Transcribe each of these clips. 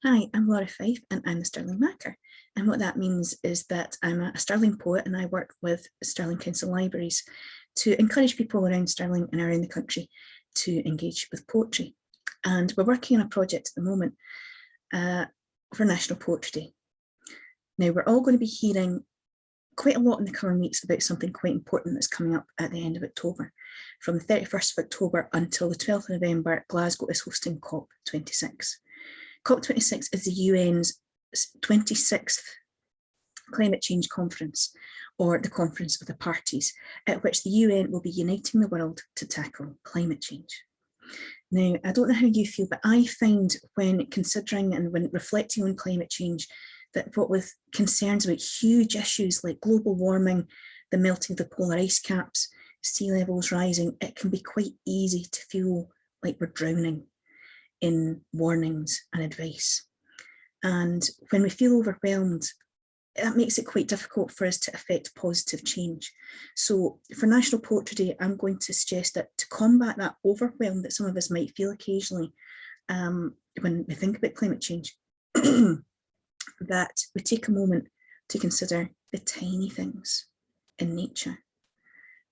Hi, I'm Fyfe and I'm the Stirling Makar. And what that means is that I'm a Stirling poet and I work with Stirling Council Libraries to encourage people around Stirling and around the country to engage with poetry. And we're working on a project at the moment for National Poetry Day. Now, we're all going to be hearing quite a lot in the coming weeks about something quite important that's coming up at the end of October. From the 31st of October until the 12th of November, Glasgow is hosting COP26. COP26 is the UN's 26th Climate Change Conference, or the Conference of the Parties, at which the UN will be uniting the world to tackle climate change. Now, I don't know how you feel, but I find when considering and when reflecting on climate change, that what with concerns about huge issues like global warming, the melting of the polar ice caps, sea levels rising, it can be quite easy to feel like we're drowning in warnings and advice. And when we feel overwhelmed, that makes it quite difficult for us to affect positive change. So for National Poetry Day, I'm going to suggest that to combat that overwhelm that some of us might feel occasionally when we think about climate change, that we take a moment to consider the tiny things in nature,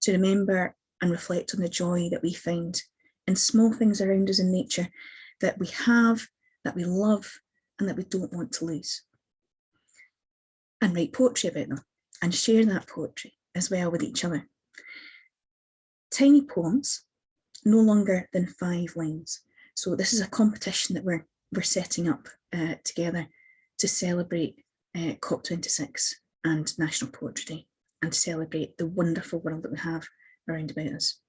to remember and reflect on the joy that we find in small things around us in nature that we have, that we love, and that we don't want to lose. And write poetry about them and share that poetry as well with each other. Tiny poems, no longer than 5 lines. So this is a competition that we're setting up together to celebrate COP26 and National Poetry Day, and to celebrate the wonderful world that we have around about us.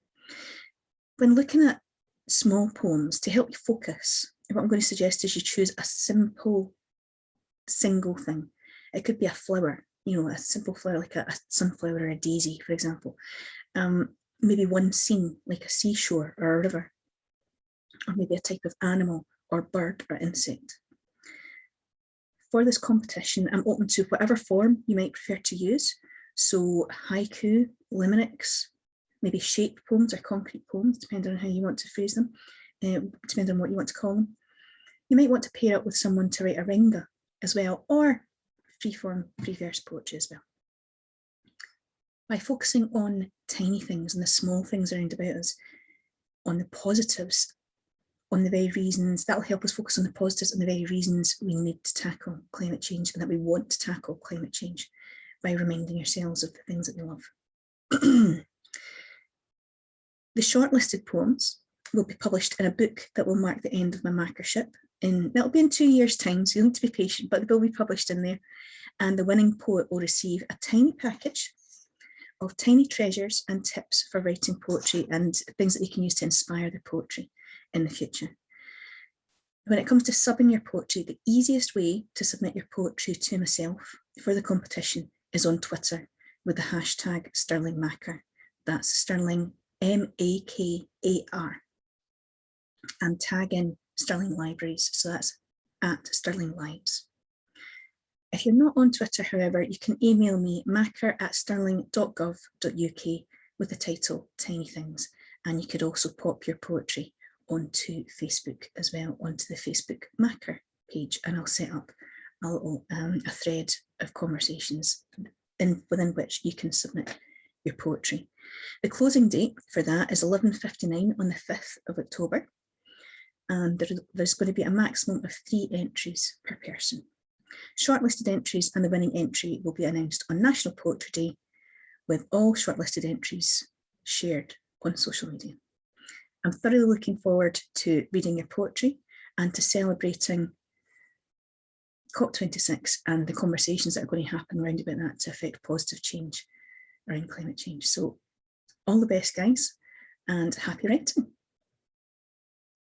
When looking at small poems, to help you focus, what I'm going to suggest is you choose a simple, single thing. It could be a flower, a simple flower like a sunflower or a daisy, for example. Maybe one scene, like a seashore or a river, or maybe a type of animal or bird or insect. For this competition, I'm open to whatever form you might prefer to use. So haiku, limericks, maybe shape poems or concrete poems, depending on how you want to phrase them, depending on what you want to call them. You might want to pair up with someone to write a ringa as well, or free-form, free-verse poetry as well. By focusing on tiny things and the small things around about us, on the positives, on the very reasons, that will help us focus on the positives and the very reasons we need to tackle climate change and that we want to tackle climate change, by reminding ourselves of the things that we love. The shortlisted poems will be published in a book that will mark the end of my makership. That'll be in 2 years' time, so you'll need to be patient, but they will be published in there. And the winning poet will receive a tiny package of tiny treasures and tips for writing poetry and things that they can use to inspire their poetry in the future. When it comes to subbing your poetry, the easiest way to submit your poetry to myself for the competition is on Twitter with the hashtag Stirling Makar. That's Stirling M-A-K-A-R, and tag in Stirling Libraries, so that's at Stirling Lives. If you're not on Twitter, however, you can email me makar@stirling.gov.uk with the title Tiny Things, and you could also pop your poetry onto Facebook as well, onto the Facebook Makar page, and I'll set up a little a thread of conversations within which you can submit your poetry. The closing date for that is 11:59 on the 5th of October, and there's going to be a maximum of 3 entries per person. Shortlisted entries and the winning entry will be announced on National Poetry Day, with all shortlisted entries shared on social media. I'm thoroughly looking forward to reading your poetry and to celebrating COP26 and the conversations that are going to happen around about that to affect positive change around climate change. So all the best, guys, and happy writing.